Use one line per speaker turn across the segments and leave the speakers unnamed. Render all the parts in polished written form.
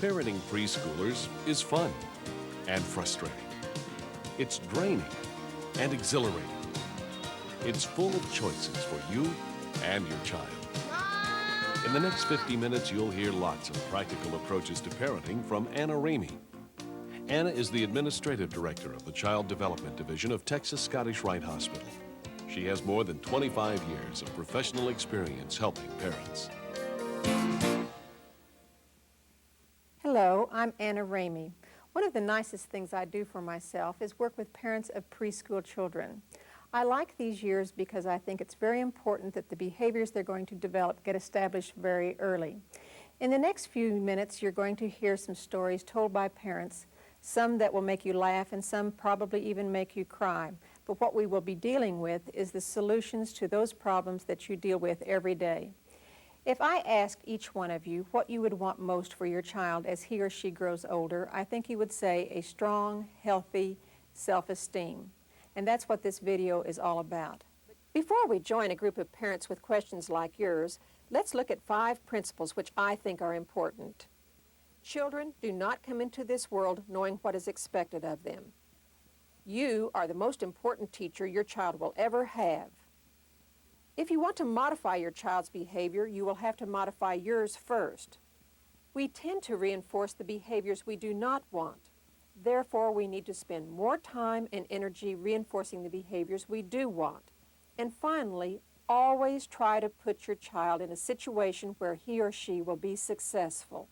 Parenting preschoolers is fun and frustrating. It's draining and exhilarating. It's full of choices for you and your child. In the next 50 minutes, you'll hear lots of practical approaches to parenting from Anna Ramsey. Anna is the Administrative Director of the Child Development Division of Texas Scottish Rite Hospital. She has more than 25 years of professional experience helping parents.
Hello, I'm Anna Ramsey. One of the nicest things I do for myself is work with parents of preschool children. I like these years because I think it's very important that the behaviors they're going to develop get established very early. In the next few minutes, you're going to hear some stories told by parents, some that will make you laugh and some probably even make you cry. But what we will be dealing with is the solutions to those problems that you deal with every day. If I asked each one of you what you would want most for your child as he or she grows older, I think you would say a strong, healthy self-esteem. And that's what this video is all about. Before we join a group of parents with questions like yours, let's look at 5 principles which I think are important. Children do not come into this world knowing what is expected of them. You are the most important teacher your child will ever have. If you want to modify your child's behavior, you will have to modify yours first. We tend to reinforce the behaviors we do not want. Therefore, we need to spend more time and energy reinforcing the behaviors we do want. And finally, always try to put your child in a situation where he or she will be successful.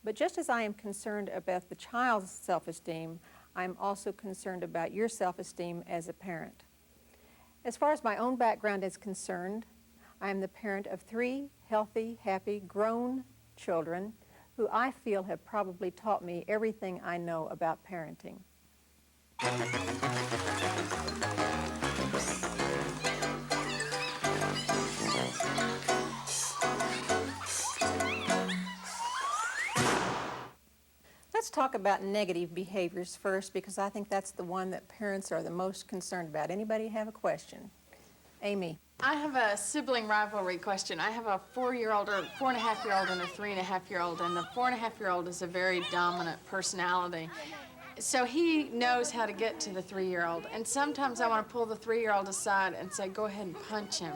But just as I am concerned about the child's self-esteem, I'm also concerned about your self-esteem as a parent. As far as my own background is concerned, I am the parent of 3 healthy, happy, grown children who I feel have probably taught me everything I know about parenting. Let's talk about negative behaviors first, because I think that's the one that parents are the most concerned about. Anybody have a question? Amy.
I have a sibling rivalry question. I have a 4-year-old or 4-and-a-half-year-old and a 3-and-a-half-year-old, and the 4-and-a-half-year-old is a very dominant personality. So he knows how to get to the 3-year-old, and sometimes I want to pull the 3-year-old aside and say, go ahead and punch him.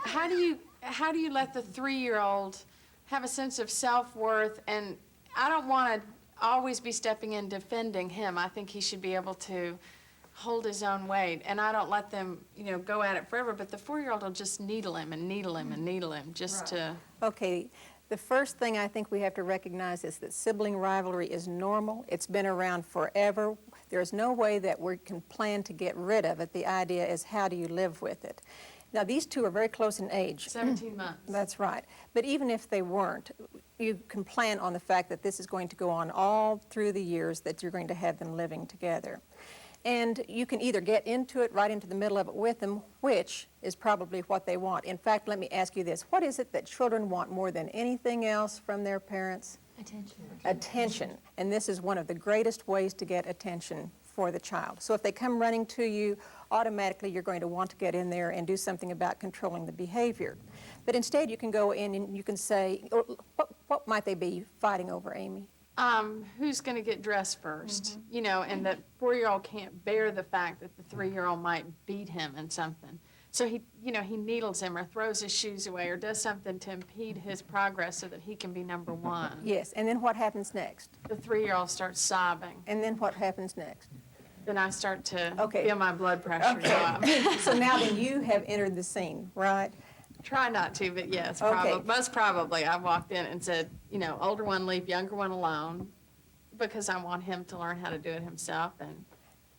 How do you let the 3-year-old have a sense of self-worth? And I don't want to always be stepping in defending him. I think he should be able to hold his own weight, and I don't let them, go at it forever, but the 4-year-old will just needle him and needle him and needle him just to...
Okay, the first thing I think we have to recognize is that sibling rivalry is normal. It's been around forever. There's no way that we can plan to get rid of it. The idea is, how do you live with it? Now, these two are very close in age.
17 months.
That's right. But even if they weren't, you can plan on the fact that this is going to go on all through the years that you're going to have them living together. And you can either get into it, right into the middle of it with them, which is probably what they want. In fact, let me ask you this. What is it that children want more than anything else from their parents?
Attention.
Attention. And this is one of the greatest ways to get attention for the child. So if they come running to you, automatically you're going to want to get in there and do something about controlling the behavior. But instead you can go in and you can say, what might they be fighting over, Amy?
Who's going to get dressed first? And the 4-year-old can't bear the fact that the 3-year-old might beat him in something. So he needles him or throws his shoes away or does something to impede his progress so that he can be number 1.
Yes, and then what happens next?
The 3-year-old starts sobbing.
And then what happens next?
Then I start to feel my blood pressure go up.
So now then you have entered the scene, right?
Try not to, but yes, most probably I walked in and said, older one leave younger one alone, because I want him to learn how to do it himself, and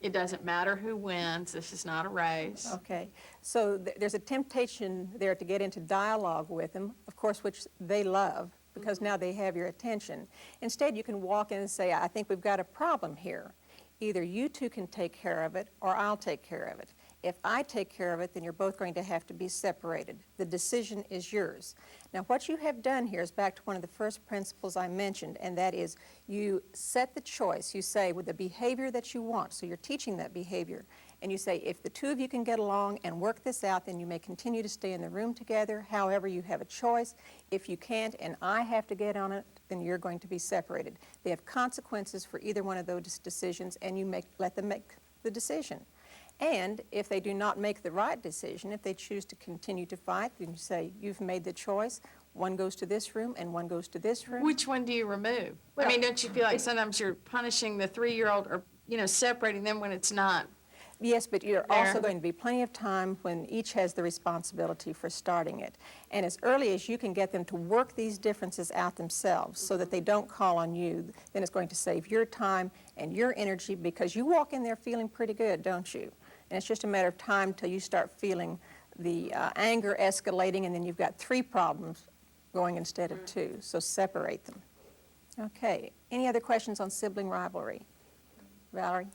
it doesn't matter who wins. This is not a race.
Okay, so there's a temptation there to get into dialogue with them, of course, which they love, because now they have your attention. Instead, you can walk in and say, I think we've got a problem here. Either you two can take care of it, or I'll take care of it. If I take care of it, then you're both going to have to be separated. The decision is yours. Now, what you have done here is back to one of the first principles I mentioned, and that is you set the choice. You say with the behavior that you want, so you're teaching that behavior, and you say, if the two of you can get along and work this out, then you may continue to stay in the room together. However, you have a choice. If you can't and I have to get on it, then you're going to be separated. They have consequences for either one of those decisions, and you let them make the decision. And if they do not make the right decision, if they choose to continue to fight, then you say, you've made the choice. One goes to this room and one goes to this room.
Which one do you remove?
Well,
I mean, don't you feel like sometimes you're punishing the 3-year-old or, separating them when it's not?
Yes, but you're also going to be plenty of time when each has the responsibility for starting it. And as early as you can get them to work these differences out themselves so that they don't call on you, then it's going to save your time and your energy, because you walk in there feeling pretty good, don't you? And it's just a matter of time till you start feeling the anger escalating, and then you've got 3 problems going instead of 2. So separate them. Okay. Any other questions on sibling rivalry? Valerie?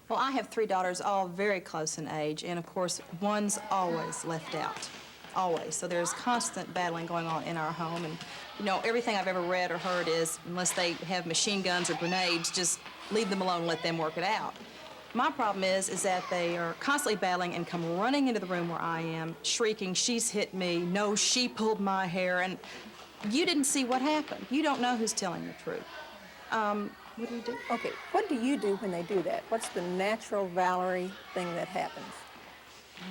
Well, I have 3 daughters, all very close in age, and of course, one's always left out, always. So there's constant battling going on in our home, and everything I've ever read or heard is, unless they have machine guns or grenades, just leave them alone and let them work it out. My problem is that they are constantly battling and come running into the room where I am, shrieking, she's hit me, no, she pulled my hair, and you didn't see what happened. You don't know who's telling the truth. What do you do?
Okay, what do you do when they do that? What's the natural Valerie thing that happens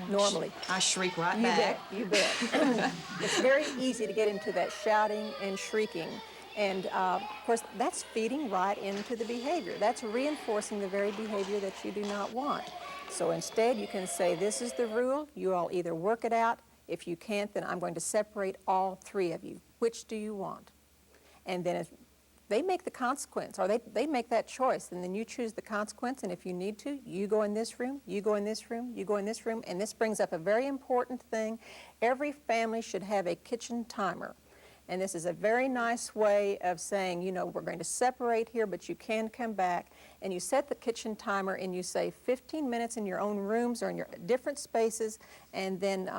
normally?
I shriek right
You
back.
bet, you bet. It's very easy to get into that shouting and shrieking. And of course, that's feeding right into the behavior. That's reinforcing the very behavior that you do not want. So instead, you can say, this is the rule. You all either work it out. If you can't, then I'm going to separate all 3 of you. Which do you want? And then if they make the consequence, or they make that choice, and then you choose the consequence, and if you need to, you go in this room, you go in this room, you go in this room, and this brings up a very important thing. Every family should have a kitchen timer. And this is a very nice way of saying, we're going to separate here, but you can come back. And you set the kitchen timer and you say 15 minutes in your own rooms or in your different spaces, and then,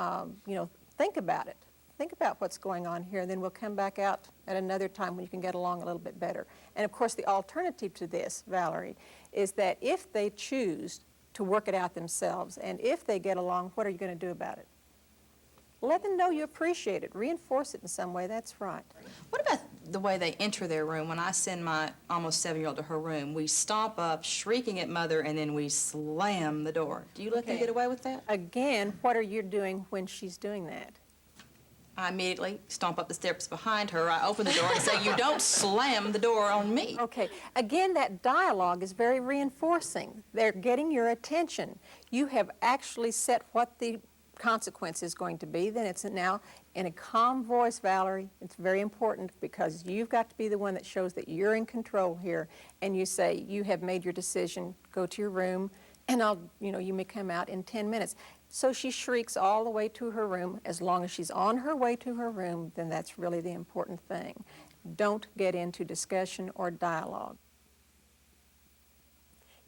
think about it. Think about what's going on here, and then we'll come back out at another time when you can get along a little bit better. And of course, the alternative to this, Valerie, is that if they choose to work it out themselves, and if they get along, what are you going to do about it? Let them know you appreciate it. Reinforce it in some way. That's right.
What about the way they enter their room? When I send my almost 7-year-old to her room, we stomp up, shrieking at Mother, and then we slam the door. Do you let them get away with that?
Again, what are you doing when she's doing that?
I immediately stomp up the steps behind her. I open the door and say, you don't slam the door on me.
Okay. Again, that dialogue is very reinforcing. They're getting your attention. You have actually set what the consequence is going to be. Then it's now in a calm voice, Valerie. It's very important, because you've got to be the one that shows that you're in control here. And you say, you have made your decision, go to your room, and you may come out in 10 minutes. So she shrieks all the way to her room. As long as she's on her way to her room, then that's really the important thing. Don't get into discussion or dialogue.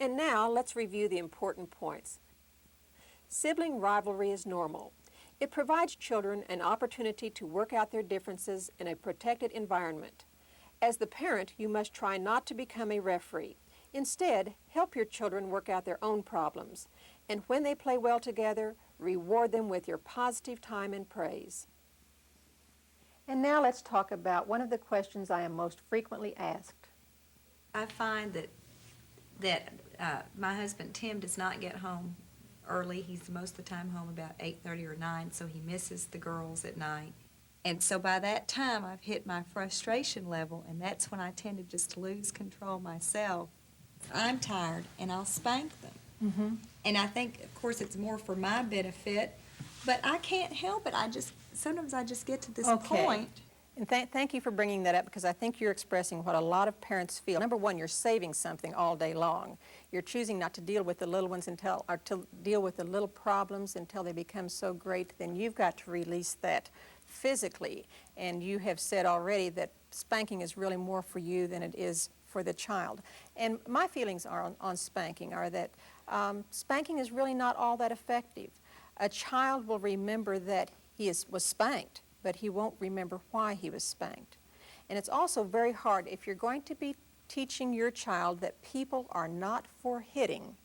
And now let's review the important points. Sibling rivalry is normal. It provides children an opportunity to work out their differences in a protected environment. As the parent, you must try not to become a referee. Instead, help your children work out their own problems. And when they play well together, reward them with your positive time and praise. And now let's talk about one of the questions I am most frequently asked.
I find that my husband Tim does not get home early. He's most of the time home about 8:30 or 9, so he misses the girls at night. And so by that time, I've hit my frustration level, and that's when I tend to just lose control myself. I'm tired, and I'll spank them.
Mm-hmm.
And I think, of course, it's more for my benefit, but I can't help it. Sometimes I just get to this point.
And thank you for bringing that up, because I think you're expressing what a lot of parents feel. Number one, you're saving something all day long. You're choosing not to deal with the little ones or to deal with the little problems until they become so great. Then you've got to release that physically. And you have said already that spanking is really more for you than it is for the child. And my feelings on spanking are that spanking is really not all that effective. A child will remember that he was spanked, but he won't remember why he was spanked. And it's also very hard if you're going to be teaching your child that people are not for hitting,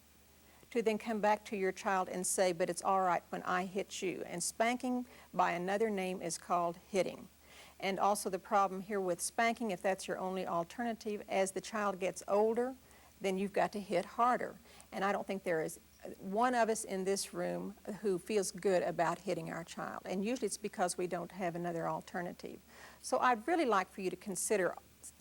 to then come back to your child and say, but it's all right when I hit you. And spanking by another name is called hitting. And also the problem here with spanking, if that's your only alternative, as the child gets older, then you've got to hit harder. And I don't think there is one of us in this room who feels good about hitting our child. And usually it's because we don't have another alternative. So I'd really like for you to consider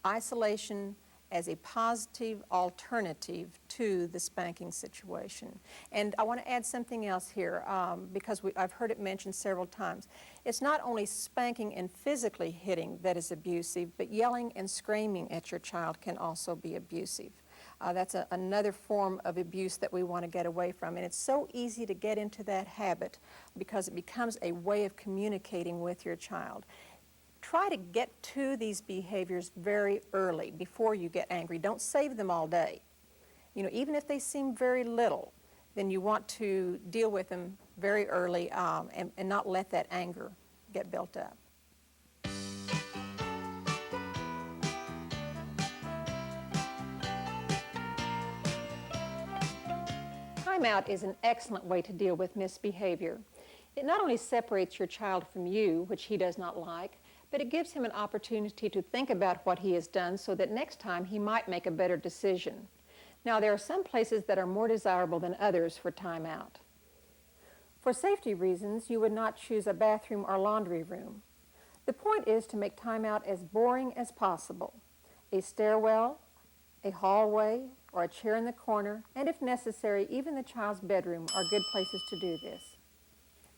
isolation as a positive alternative to the spanking situation. And I want to add something else here because I've heard it mentioned several times. It's not only spanking and physically hitting that is abusive, but yelling and screaming at your child can also be abusive. That's another form of abuse that we want to get away from. And it's so easy to get into that habit because it becomes a way of communicating with your child. Try to get to these behaviors very early before you get angry. Don't save them all day. You know, even if they seem very little, then you want to deal with them very early and not let that anger get built up. Timeout is an excellent way to deal with misbehavior. It not only separates your child from you, which he does not like, but it gives him an opportunity to think about what he has done so that next time he might make a better decision. Now, there are some places that are more desirable than others for timeout. For safety reasons, you would not choose a bathroom or laundry room. The point is to make timeout as boring as possible. A stairwell, a hallway, or a chair in the corner, and if necessary, even the child's bedroom are good places to do this.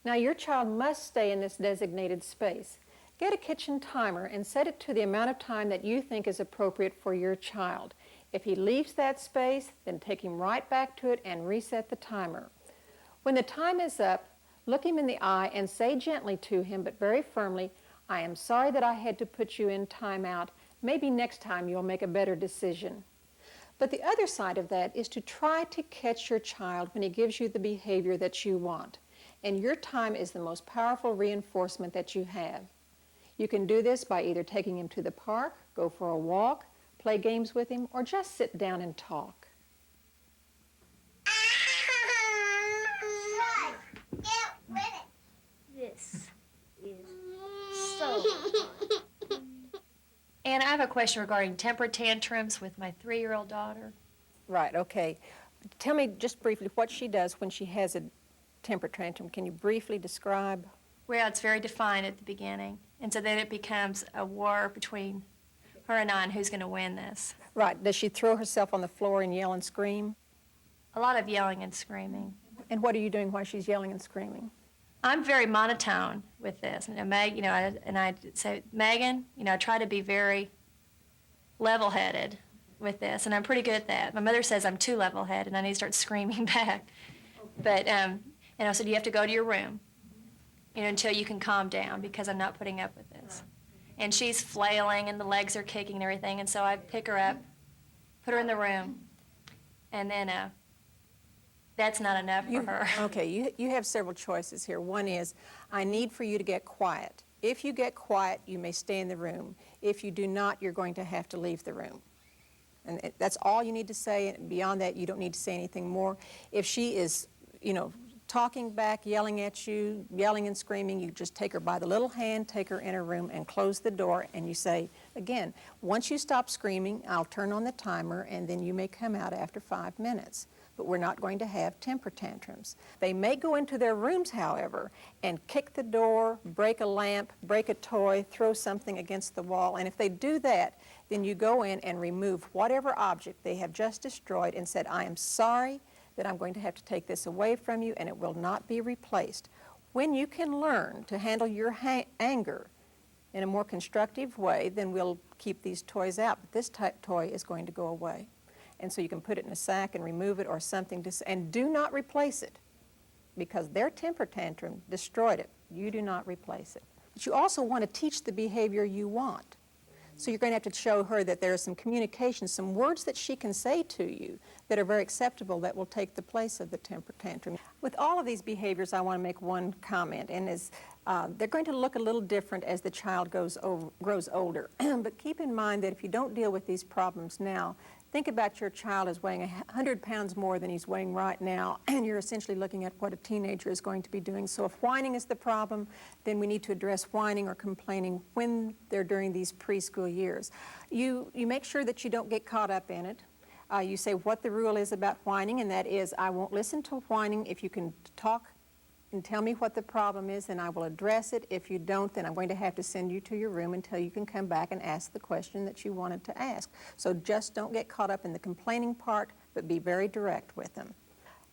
Now, your child must stay in this designated space. Get a kitchen timer and set it to the amount of time that you think is appropriate for your child. If he leaves that space, then take him right back to it and reset the timer. When the time is up, look him in the eye and say gently to him, but very firmly, I am sorry that I had to put you in timeout. Maybe next time you'll make a better decision. But the other side of that is to try to catch your child when he gives you the behavior that you want. And your time is the most powerful reinforcement that you have. You can do this by either taking him to the park, go for a walk, play games with him, or just sit down and talk.
This is so fun.
And I have a question regarding temper tantrums with my 3-year-old daughter.
Right, okay. Tell me just briefly what she does when she has a temper tantrum. Can you briefly describe?
Well, it's very defined at the beginning. And so then it becomes a war between her and I on who's going to win this.
Right, does she throw herself on the floor and yell and scream?
A lot of yelling and screaming.
And what are you doing while she's yelling and screaming?
I'm very monotone with this. And Meg, I say, Megan, I try to be very level-headed with this, and I'm pretty good at that. My mother says I'm too level-headed, and I need to start screaming back. But, I said, you have to go to your room, until you can calm down, because I'm not putting up with this. And she's flailing, and the legs are kicking and everything, and so I pick her up, put her in the room, and then that's not enough for her.
Okay, you have several choices here. One is, I need for you to get quiet. If you get quiet, you may stay in the room. If you do not, you're going to have to leave the room. And that's all you need to say. Beyond that, you don't need to say anything more. If she is, talking back, yelling at you, yelling and screaming, you just take her by the little hand, take her in her room, and close the door, and you say, again, once you stop screaming, I'll turn on the timer, and then you may come out after 5 minutes. But we're not going to have temper tantrums. They may go into their rooms, however, and kick the door, break a lamp, break a toy, throw something against the wall, and if they do that, then you go in and remove whatever object they have just destroyed and said, I am sorry that I'm going to have to take this away from you and it will not be replaced. When you can learn to handle your anger in a more constructive way, then we'll keep these toys out, but this toy is going to go away. And so you can put it in a sack and remove it or something, and do not replace it, because their temper tantrum destroyed it. You do not replace it. But you also want to teach the behavior you want. So you're going to have to show her that there is some communication, some words that she can say to you that are very acceptable that will take the place of the temper tantrum. With all of these behaviors, I want to make one comment, and they're going to look a little different as the child grows older. But keep in mind that if you don't deal with these problems now, Think about your child as weighing 100 pounds more than he's weighing right now, and you're essentially looking at what a teenager is going to be doing. So if whining is the problem, then we need to address whining or complaining when they're during these preschool years. You make sure that you don't get caught up in it. You say what the rule is about whining, and that is, I won't listen to whining. If you can talk and tell me what the problem is, then I will address it. If you don't, then I'm going to have to send you to your room until you can come back and ask the question that you wanted to ask. So just don't get caught up in the complaining part, but be very direct with them.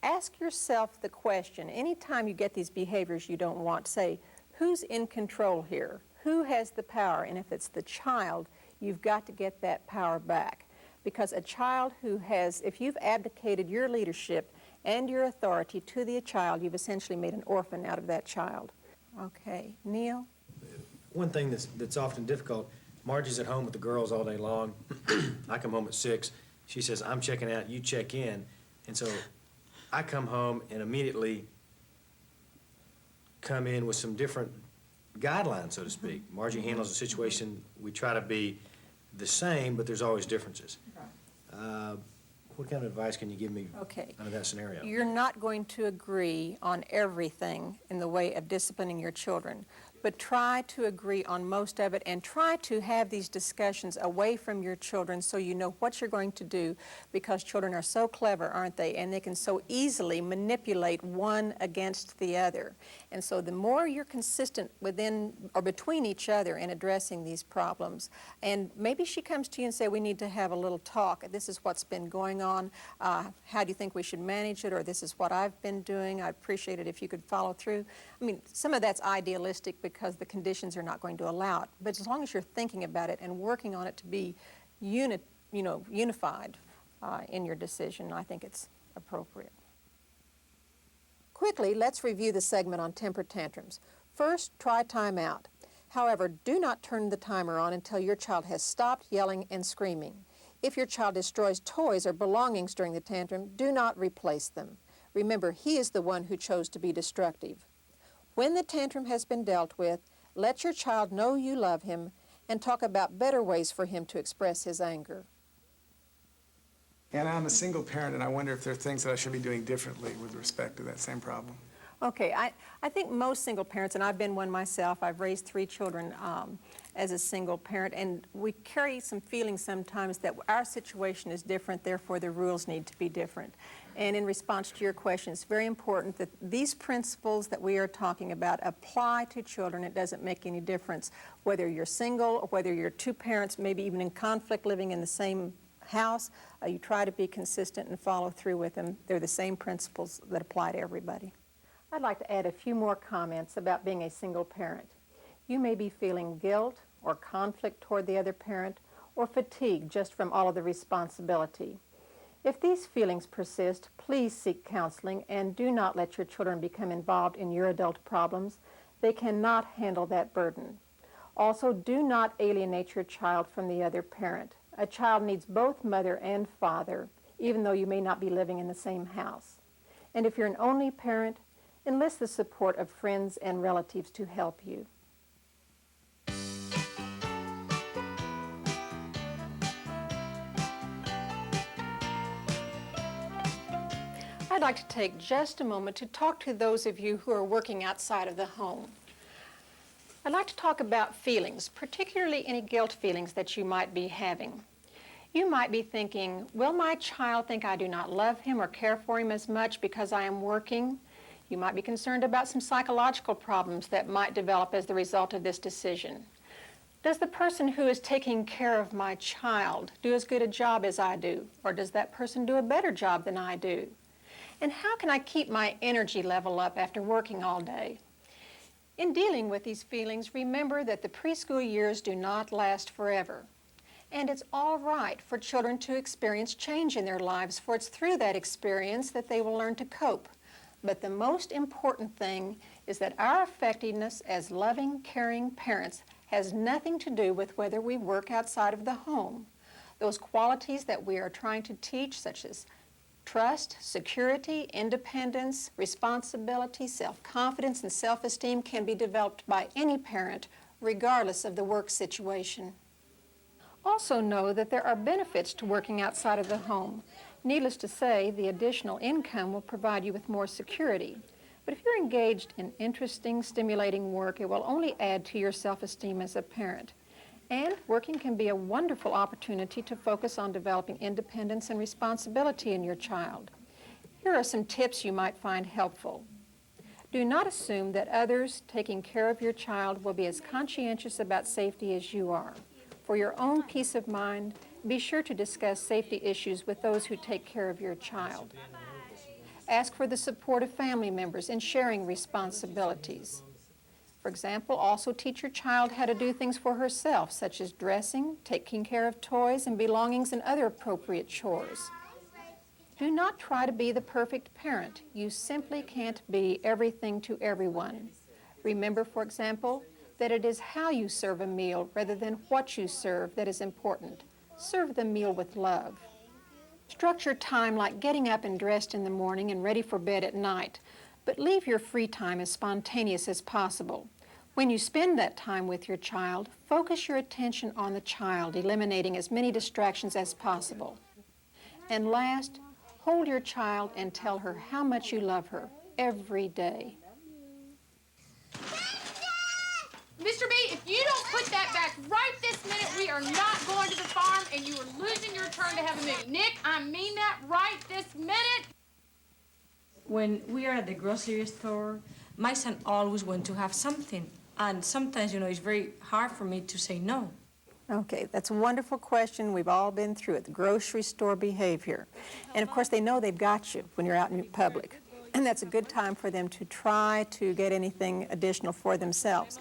Ask yourself the question, anytime you get these behaviors you don't want, say, who's in control here? Who has the power? And if it's the child, you've got to get that power back. Because a child who has, if you've abdicated your leadership and your authority to the child, you've essentially made an orphan out of that child. Okay, Neil?
One thing that's often difficult, Margie's at home with the girls all day long. I come home at 6. She says, I'm checking out, you check in. And so I come home and immediately come in with some different guidelines, so to speak. Margie handles the situation. We try to be the same, but there's always differences. What kind of advice can you give me out of that scenario?
You're not going to agree on everything in the way of disciplining your children, but try to agree on most of it and try to have these discussions away from your children so you know what you're going to do, because children are so clever, aren't they? And they can so easily manipulate one against the other. And so the more you're consistent within or between each other in addressing these problems, and maybe she comes to you and say, we need to have a little talk. This is what's been going on. How do you think we should manage it? Or this is what I've been doing. I'd appreciate it if you could follow through. I mean, some of that's idealistic because the conditions are not going to allow it. But as long as you're thinking about it and working on it to be unified in your decision, I think it's appropriate. Quickly, let's review the segment on temper tantrums. First, try timeout. However, do not turn the timer on until your child has stopped yelling and screaming. If your child destroys toys or belongings during the tantrum, do not replace them. Remember, he is the one who chose to be destructive. When the tantrum has been dealt with, let your child know you love him and talk about better ways for him to express his anger.
And I'm a single parent, and I wonder if there are things that I should be doing differently with respect to that same problem.
Okay, I think most single parents, and I've been one myself, I've raised 3 children as a single parent, and we carry some feelings sometimes that our situation is different, therefore the rules need to be different. And in response to your question, it's very important that these principles that we are talking about apply to children. It doesn't make any difference whether you're single or whether you're 2 parents, maybe even in conflict living in the same house. You try to be consistent and follow through with them. They're the same principles that apply to everybody. I'd like to add a few more comments about being a single parent. You may be feeling guilt or conflict toward the other parent or fatigue just from all of the responsibility. If these feelings persist, please seek counseling and do not let your children become involved in your adult problems. They cannot handle that burden. Also, do not alienate your child from the other parent. A child needs both mother and father, even though you may not be living in the same house. And if you're an only parent, enlist the support of friends and relatives to help you. I'd like to take just a moment to talk to those of you who are working outside of the home. I'd like to talk about feelings, particularly any guilt feelings that you might be having. You might be thinking, will my child think I do not love him or care for him as much because I am working? You might be concerned about some psychological problems that might develop as the result of this decision. Does the person who is taking care of my child do as good a job as I do? Or does that person do a better job than I do? And how can I keep my energy level up after working all day? In dealing with these feelings, remember that the preschool years do not last forever. And it's all right for children to experience change in their lives, for it's through that experience that they will learn to cope. But the most important thing is that our effectiveness as loving, caring parents has nothing to do with whether we work outside of the home. Those qualities that we are trying to teach, such as trust, security, independence, responsibility, self-confidence, and self-esteem, can be developed by any parent, regardless of the work situation. Also know that there are benefits to working outside of the home. Needless to say, the additional income will provide you with more security. But if you're engaged in interesting, stimulating work, it will only add to your self-esteem as a parent. And working can be a wonderful opportunity to focus on developing independence and responsibility in your child. Here are some tips you might find helpful. Do not assume that others taking care of your child will be as conscientious about safety as you are. For your own peace of mind, be sure to discuss safety issues with those who take care of your child. Ask for the support of family members in sharing responsibilities. For example, also teach your child how to do things for herself, such as dressing, taking care of toys and belongings, and other appropriate chores. Do not try to be the perfect parent. You simply can't be everything to everyone. Remember, for example, that it is how you serve a meal rather than what you serve that is important. Serve the meal with love. Structure time like getting up and dressed in the morning and ready for bed at night, but leave your free time as spontaneous as possible. When you spend that time with your child, focus your attention on the child, eliminating as many distractions as possible. And last, hold your child and tell her how much you love her every day.
Mr. B, if you don't put that back right this minute, we are not going to the farm and you are losing your turn to have a movie. Nick, I mean that right this minute.
When we are at the grocery store, my son always wants to have something. And sometimes, it's very hard for me to say no.
Okay, that's a wonderful question. We've all been through it, the grocery store behavior. And of course, they know they've got you when you're out in public. And that's a good time for them to try to get anything additional for themselves.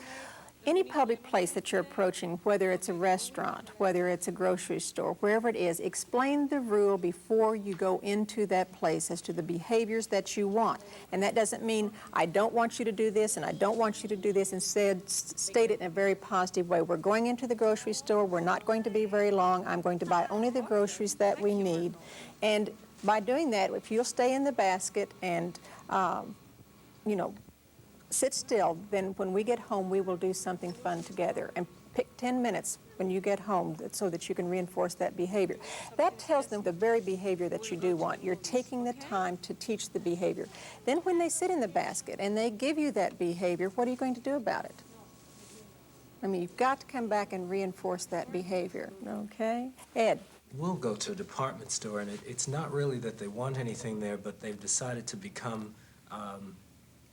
Any public place that you're approaching, whether it's a restaurant, whether it's a grocery store, wherever it is, explain the rule before you go into that place as to the behaviors that you want. And that doesn't mean, I don't want you to do this and I don't want you to do this. Instead, state it in a very positive way. We're going into the grocery store. We're not going to be very long. I'm going to buy only the groceries that we need. And by doing that, if you'll stay in the basket and, sit still, then when we get home, we will do something fun together. And pick 10 minutes when you get home so that you can reinforce that behavior. That tells them the very behavior that you do want. You're taking the time to teach the behavior. Then when they sit in the basket and they give you that behavior, what are you going to do about it? I mean, you've got to come back and reinforce that behavior, okay? Ed.
We'll go to a department store, and it's not really that they want anything there, but they've decided to become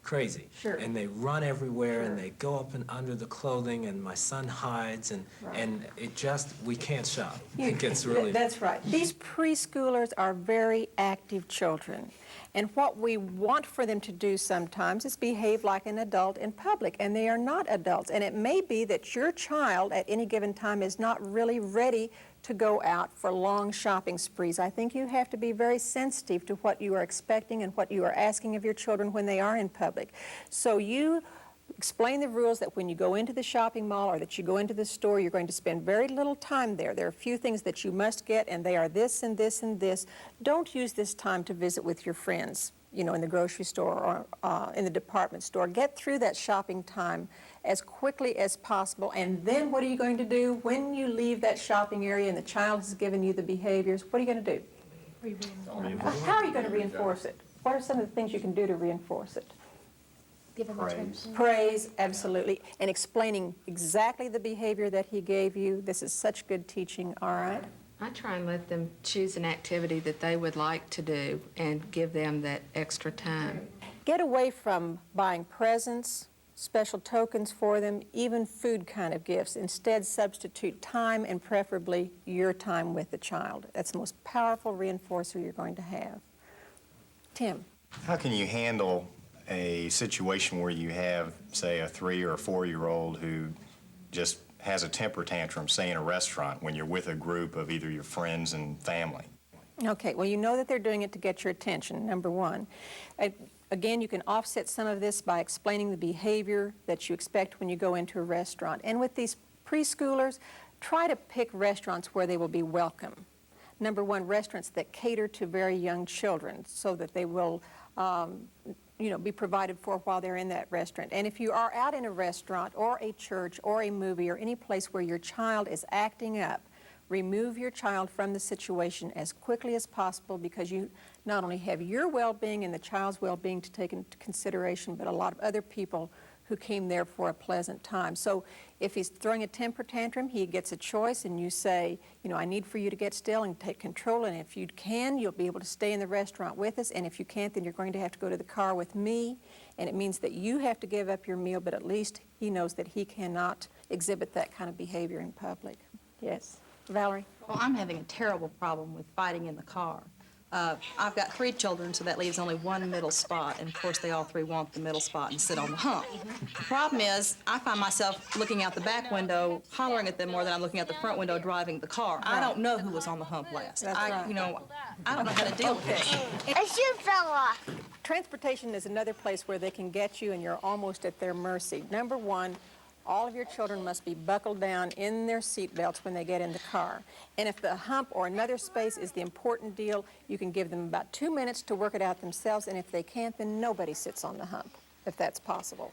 crazy.
Sure.
And they run everywhere,
Sure.
and they go up and under the clothing, and my son hides, and it just, we can't shop. It gets really...
That's right. These preschoolers are very active children. And what we want for them to do sometimes is behave like an adult in public, and they are not adults. And it may be that your child at any given time is not really ready to go out for long shopping sprees. I think you have to be very sensitive to what you are expecting and what you are asking of your children when they are in public. So you explain the rules that when you go into the shopping mall or that you go into the store, you're going to spend very little time there. There are a few things that you must get, and they are this and this and this. Don't use this time to visit with your friends, in the grocery store or in the department store. Get through that shopping time as quickly as possible, and then what are you going to do when you leave that shopping area and the child has given you the behaviors? What are you going to do? How are you going to reinforce it? What are some of the things you can do to reinforce it?
Give them
Praise. Praise, absolutely. And explaining exactly the behavior that he gave you. This is such good teaching, all right?
I try and let them choose an activity that they would like to do and give them that extra time.
Get away from buying presents, special tokens for them, even food kind of gifts. Instead, substitute time and preferably your time with the child. That's the most powerful reinforcer you're going to have. Tim.
How can you handle a situation where you have, say, a 3 or 4-year-old who just has a temper tantrum, say, in a restaurant when you're with a group of either your friends and family?
Okay, well, you know that they're doing it to get your attention, number one. Again, you can offset some of this by explaining the behavior that you expect when you go into a restaurant. And with these preschoolers, try to pick restaurants where they will be welcome. Number one, restaurants that cater to very young children so that they will be provided for while they're in that restaurant. And if you are out in a restaurant or a church or a movie or any place where your child is acting up, Remove your child from the situation as quickly as possible because you not only have your well-being and the child's well-being to take into consideration, but a lot of other people who came there for a pleasant time. So if he's throwing a temper tantrum, he gets a choice, and you say, you know, I need for you to get still and take control, and if you can, you'll be able to stay in the restaurant with us, and if you can't, then you're going to have to go to the car with me, and it means that you have to give up your meal, but at least he knows that he cannot exhibit that kind of behavior in public. Yes. Valerie?
Well, I'm having a terrible problem with fighting in the car. I've got 3 children, so that leaves only one middle spot, and of course they all 3 want the middle spot and sit on the hump. The problem is, I find myself looking out the back window, hollering at them more than I'm looking out the front window driving the car. I don't know who was on the hump last. You know, I don't know how to deal with it.
A shoe fell off.
Transportation is another place where they can get you and you're almost at their mercy. Number one, all of your children must be buckled down in their seat belts when they get in the car. And if the hump or another space is the important deal, you can give them about 2 minutes to work it out themselves, and if they can't, then nobody sits on the hump, if that's possible.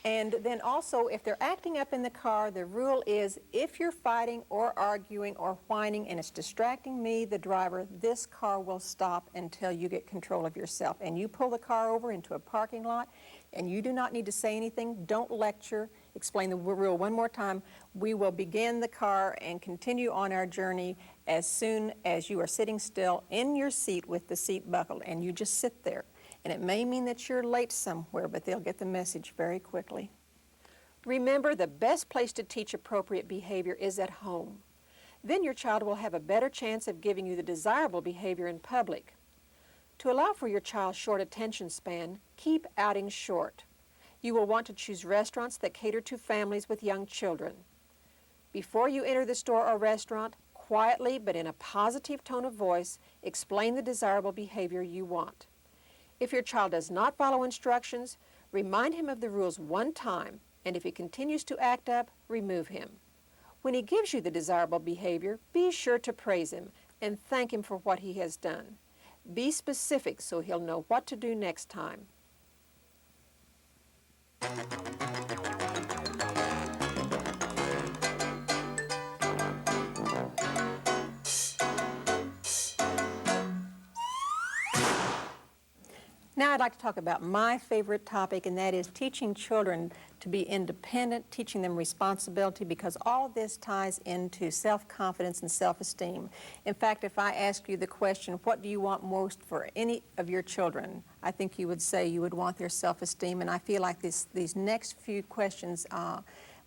And then also, if they're acting up in the car, the rule is if you're fighting or arguing or whining and it's distracting me, the driver, this car will stop until you get control of yourself. And you pull the car over into a parking lot, and you do not need to say anything. Don't lecture. Explain the rule one more time. We will begin the car and continue on our journey as soon as you are sitting still in your seat with the seat buckled, and you just sit there. And it may mean that you're late somewhere, but they'll get the message very quickly. Remember, the best place to teach appropriate behavior is at home. Then your child will have a better chance of giving you the desirable behavior in public. To allow for your child's short attention span, keep outings short. You will want to choose restaurants that cater to families with young children. Before you enter the store or restaurant, quietly but in a positive tone of voice, explain the desirable behavior you want. If your child does not follow instructions, remind him of the rules one time, and if he continues to act up, remove him. When he gives you the desirable behavior, be sure to praise him and thank him for what he has done. Be specific so he'll know what to do next time. Now I'd like to talk about my favorite topic, and that is teaching children to be independent, teaching them responsibility, because all this ties into self-confidence and self-esteem. In fact, if I ask you the question, what do you want most for any of your children, I think you would say you would want their self-esteem, and I feel like these next few questions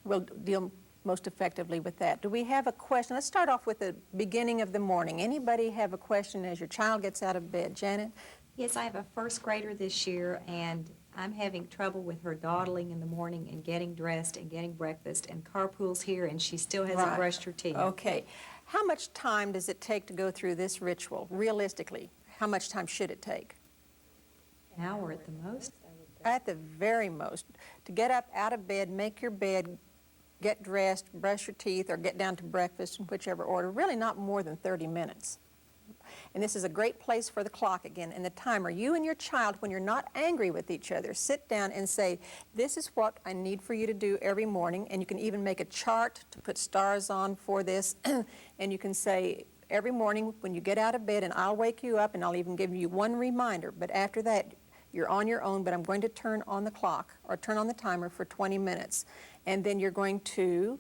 will deal most effectively with that. Do we have a question? Let's start off with the beginning of the morning. Anybody have a question as your child gets out of bed? Janet?
Yes, I have a first grader this year, and I'm having trouble with her dawdling in the morning and getting dressed and getting breakfast, and carpool's here, and she still hasn't brushed her teeth.
Okay. How much time does it take to go through this ritual? Realistically, how much time should it take?
An hour at the most.
At the very most. To get up out of bed, make your bed, get dressed, brush your teeth, or get down to breakfast in whichever order, really not more than 30 minutes. And this is a great place for the clock again and the timer. You and your child, when you're not angry with each other, sit down and say, this is what I need for you to do every morning. And you can even make a chart to put stars on for this. And you can say, every morning when you get out of bed, and I'll wake you up and I'll even give you one reminder. But after that, you're on your own, but I'm going to turn on the clock or turn on the timer for 20 minutes. And then you're going to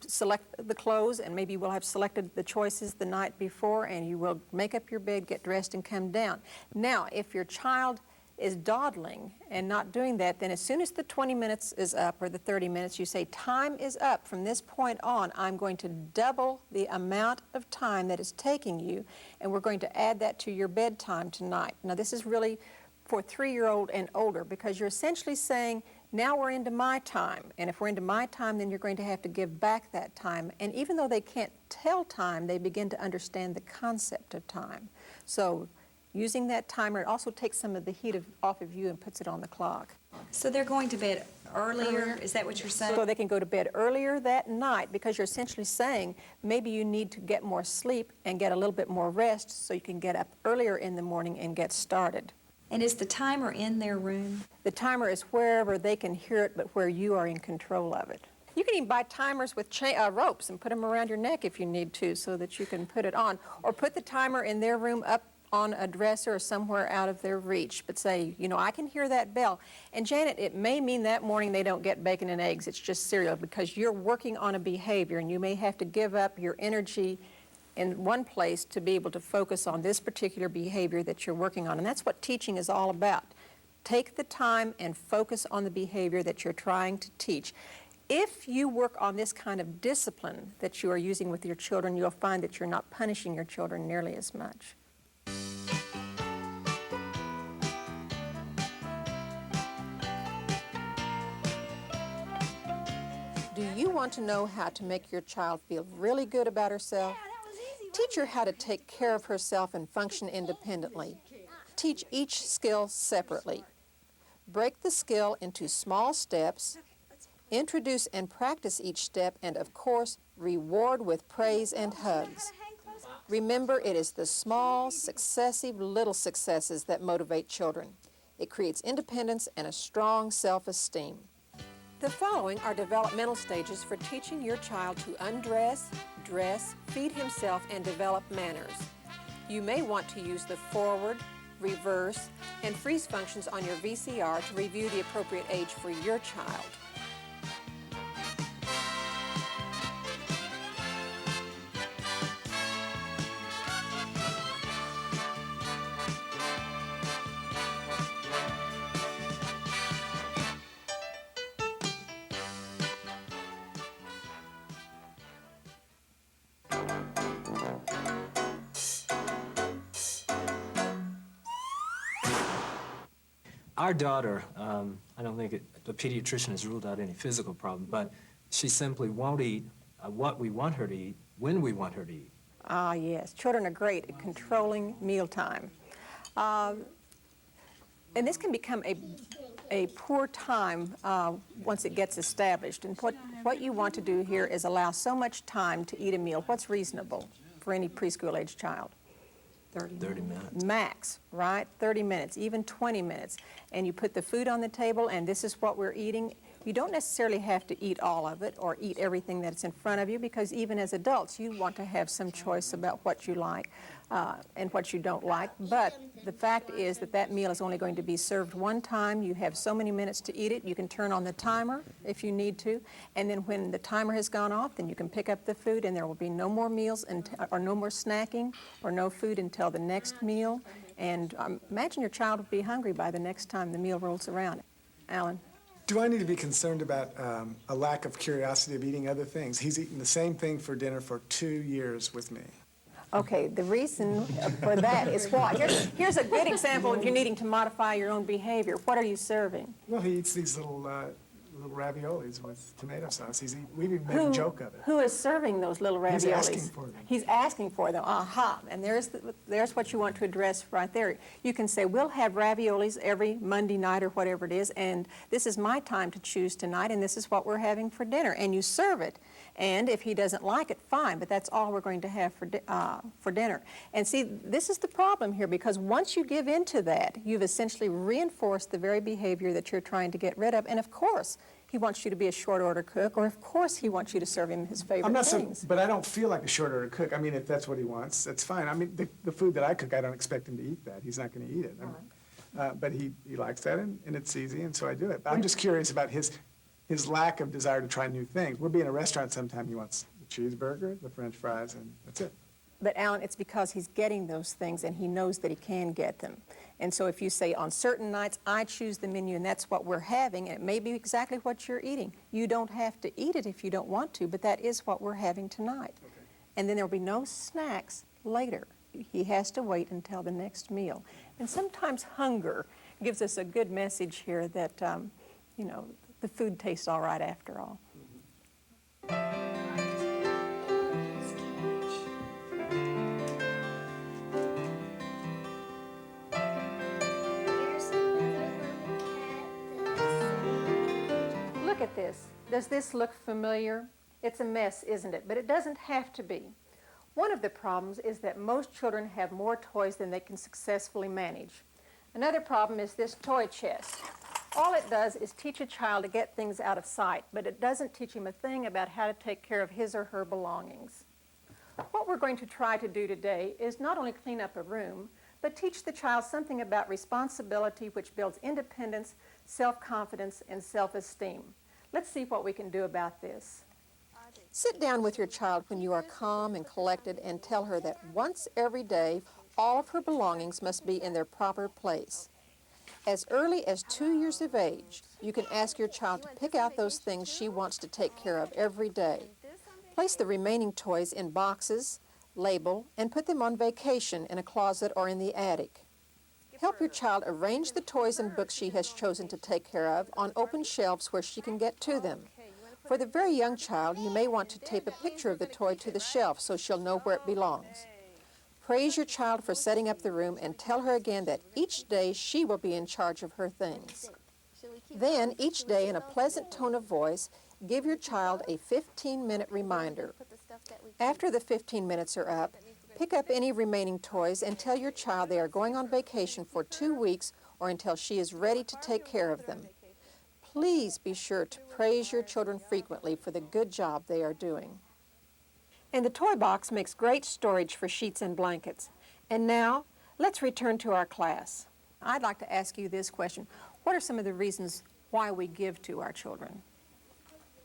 select the clothes, and maybe you will have selected the choices the night before, and you will make up your bed, get dressed, and come down. Now, if your child is dawdling and not doing that, then as soon as the 20 minutes is up or the 30 minutes, you say, time is up. From this point on, I'm going to double the amount of time that it's taking you, and we're going to add that to your bedtime tonight. Now, this is really for 3-year-old and older, because you're essentially saying, now we're into my time, and if we're into my time, then you're going to have to give back that time. And even though they can't tell time, they begin to understand the concept of time. So using that timer, it also takes some of the heat off of you and puts it on the clock.
So they're going to bed earlier? Is that what you're saying?
So they can go to bed earlier that night, because you're essentially saying maybe you need to get more sleep and get a little bit more rest so you can get up earlier in the morning and get started.
And is the timer in their room?
The timer is wherever they can hear it, but where you are in control of it. You can even buy timers with ropes and put them around your neck if you need to so that you can put it on. Or put the timer in their room up on a dresser or somewhere out of their reach. But say, you know, I can hear that bell. And Janet, it may mean that morning they don't get bacon and eggs. It's just cereal because you're working on a behavior and you may have to give up your energy in one place to be able to focus on this particular behavior that you're working on. And that's what teaching is all about. Take the time and focus on the behavior that you're trying to teach. If you work on this kind of discipline that you are using with your children, you'll find that you're not punishing your children nearly as much. Do you want to know how to make your child feel really good about herself? Teach her how to take care of herself and function independently. Teach each skill separately. Break the skill into small steps. Introduce and practice each step, and of course, reward with praise and hugs. Remember, it is the small, successive little successes that motivate children. It creates independence and a strong self-esteem. The following are developmental stages for teaching your child to undress, dress, feed himself, and develop manners. You may want to use the forward, reverse, and freeze functions on your VCR to review the appropriate age for your child.
Our daughter, I don't think the pediatrician has ruled out any physical problem, but she simply won't eat what we want her to eat when we want her to eat.
Ah, yes. Children are great at controlling mealtime. And this can become a poor time once it gets established. And what you want to do here is allow so much time to eat a meal. What's reasonable for any preschool-age child?
30 minutes.
Max, right? 30 minutes, even 20 minutes. And you put the food on the table, and this is what we're eating. You don't necessarily have to eat all of it or eat everything that's in front of you, because even as adults, you want to have some choice about what you like and what you don't like. But the fact is that that meal is only going to be served one time. You have so many minutes to eat it. You can turn on the timer if you need to. And then when the timer has gone off, then you can pick up the food, and there will be no more meals or no more snacking or no food until the next meal. And imagine your child will be hungry by the next time the meal rolls around. Alan?
Do I need to be concerned about a lack of curiosity of eating other things? He's eaten the same thing for dinner for 2 years with me.
Okay, the reason for that is what? Here's a good example of you needing to modify your own behavior. What are you serving?
Well, he eats these little raviolis with tomato sauce. We've even made a joke of it.
Who is serving those little raviolis?
He's asking for them.
He's asking for them. Aha. And there's what you want to address right there. You can say, we'll have raviolis every Monday night or whatever it is, and this is my time to choose tonight, and this is what we're having for dinner. And you serve it. And if he doesn't like it, fine, but that's all we're going to have for dinner. And see, this is the problem here, because once you give in to that, you've essentially reinforced the very behavior that you're trying to get rid of. And of course, he wants you to be a short order cook, or of course he wants you to serve him his favorite things.
But I don't feel like a short order cook. I mean, if that's what he wants, that's fine. I mean, the food that I cook, I don't expect him to eat that. He's not going to eat it. But he likes that, and it's easy, and so I do it. But I'm just curious about his lack of desire to try new things. We'll be in a restaurant sometime, he wants the cheeseburger, the French fries, and that's it.
But Alan, it's because he's getting those things and he knows that he can get them. And so if you say on certain nights, I choose the menu and that's what we're having, and it may be exactly what you're eating. You don't have to eat it if you don't want to, but that is what we're having tonight. Okay. And then there'll be no snacks later. He has to wait until the next meal. And sometimes hunger gives us a good message here that, you know, the food tastes all right after all. Look at this. Does this look familiar? It's a mess, isn't it? But it doesn't have to be. One of the problems is that most children have more toys than they can successfully manage. Another problem is this toy chest. All it does is teach a child to get things out of sight, but it doesn't teach him a thing about how to take care of his or her belongings. What we're going to try to do today is not only clean up a room, but teach the child something about responsibility, which builds independence, self-confidence, and self-esteem. Let's see what we can do about this. Sit down with your child when you are calm and collected and tell her that once every day, all of her belongings must be in their proper place. As early as 2 years of age, you can ask your child to pick out those things she wants to take care of every day. Place the remaining toys in boxes, label, and put them on vacation in a closet or in the attic. Help your child arrange the toys and books she has chosen to take care of on open shelves where she can get to them. For the very young child, you may want to tape a picture of the toy to the shelf so she'll know where it belongs. Praise your child for setting up the room and tell her again that each day she will be in charge of her things. Then, each day in a pleasant tone of voice, give your child a 15-minute reminder. After the 15 minutes are up, pick up any remaining toys and tell your child they are going on vacation for 2 weeks or until she is ready to take care of them. Please be sure to praise your children frequently for the good job they are doing. And the toy box makes great storage for sheets and blankets. And now, let's return to our class. I'd like to ask you this question. What are some of the reasons why we give to our children?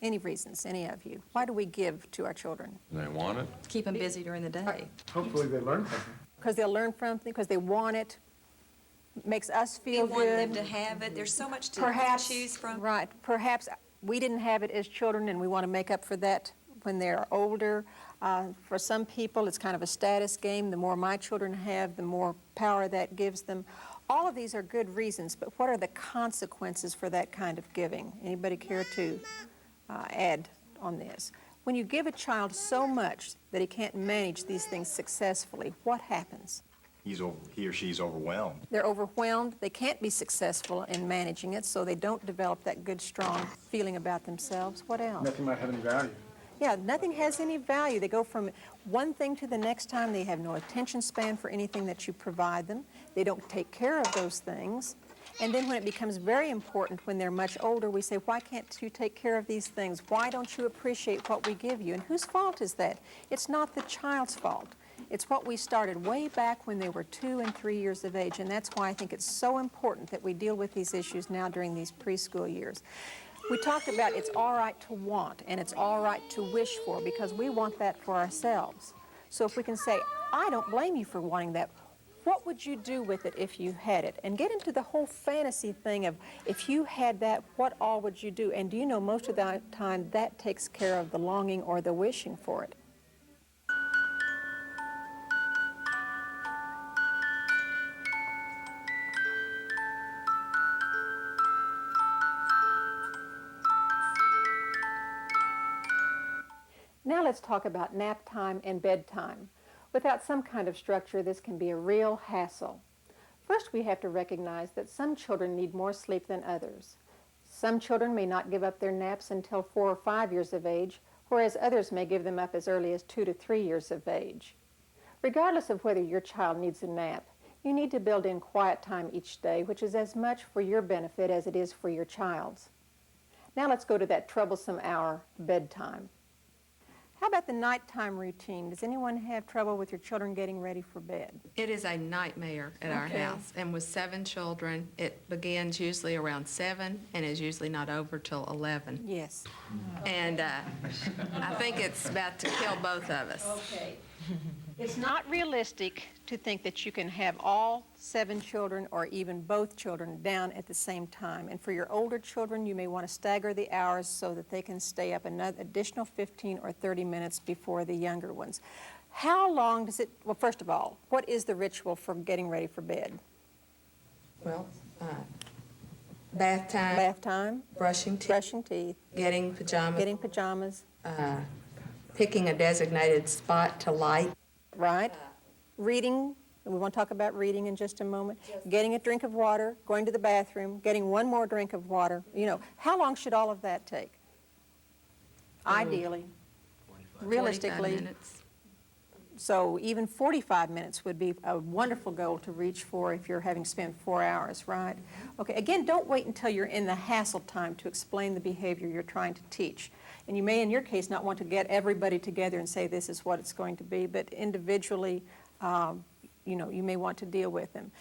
Any reasons, any of you? Why do we give to our children?
They want it.
Keep them busy during the day.
Hopefully they learn something.
Because they'll learn something, because they want it, makes us feel
We want them
good.
to have it. There's so much to
Perhaps,
choose from.
right, perhaps we didn't have it as children and we want to make up for that when they're older. For some people, it's kind of a status game. The more my children have, the more power that gives them. All of these are good reasons, but what are the consequences for that kind of giving? Anybody care to add on this? When you give a child so much that he can't manage these things successfully, what happens?
He or she's overwhelmed.
They're overwhelmed. They can't be successful in managing it, so they don't develop that good, strong feeling about themselves. What else?
Nothing might have any value.
Yeah, nothing has any value. They go from one thing to the next time. They have no attention span for anything that you provide them. They don't take care of those things. And then when it becomes very important, when they're much older, we say, why can't you take care of these things? Why don't you appreciate what we give you? And whose fault is that? It's not the child's fault. It's what we started way back when they were 2 and 3 years of age. And that's why I think it's so important that we deal with these issues now during these preschool years. We talked about it's all right to want and it's all right to wish for, because we want that for ourselves. So if we can say, I don't blame you for wanting that, what would you do with it if you had it? And get into the whole fantasy thing of, if you had that, what all would you do? And do you know, most of the time that takes care of the longing or the wishing for it. Now let's talk about nap time and bedtime. Without some kind of structure, this can be a real hassle. First, we have to recognize that some children need more sleep than others. Some children may not give up their naps until 4 or 5 years of age, whereas others may give them up as early as 2 to 3 years of age. Regardless of whether your child needs a nap, you need to build in quiet time each day, which is as much for your benefit as it is for your child's. Now let's go to that troublesome hour, bedtime. How about the nighttime routine? Does anyone have trouble with your children getting ready for bed?
It is a nightmare at our house. And with 7 children, it begins usually around 7 and is usually not over till 11.
Yes.
And I think it's about to kill both of us.
Okay. It's not realistic to think that you can have all 7 children or even both children down at the same time. And for your older children, you may want to stagger the hours so that they can stay up another additional 15 or 30 minutes before the younger ones. How long does it, well, first of all, what is the ritual for getting ready for bed?
Well, bath time.
Bath time.
Brushing teeth.
Brushing teeth.
Getting pajamas.
Getting pajamas.
Picking a designated spot to light.
Right. Reading. We want to talk about reading in just a moment. Getting a drink of water, going to the bathroom, getting one more drink of water. You know, how long should all of that take? Ideally.
45
Realistically.
minutes.
So even 45 minutes would be a wonderful goal to reach for if you're having spent 4 hours, right? Okay, again, don't wait until you're in the hassle time to explain the behavior you're trying to teach. And you may, in your case, not want to get everybody together and say this is what it's going to be, but individually, you may want to deal with them.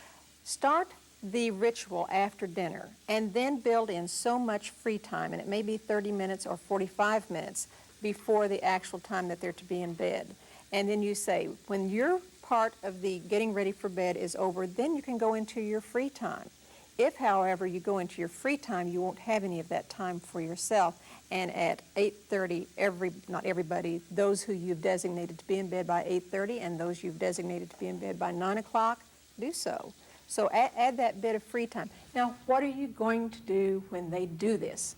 Start the ritual after dinner and then build in so much free time, and it may be 30 minutes or 45 minutes before the actual time that they're to be in bed. And then you say, when your part of the getting ready for bed is over, then you can go into your free time. If, however, you go into your free time, you won't have any of that time for yourself. And at 8:30, not everybody, those who you've designated to be in bed by 8:30 and those you've designated to be in bed by 9 o'clock, do so. So add that bit of free time. Now, what are you going to do when they do this?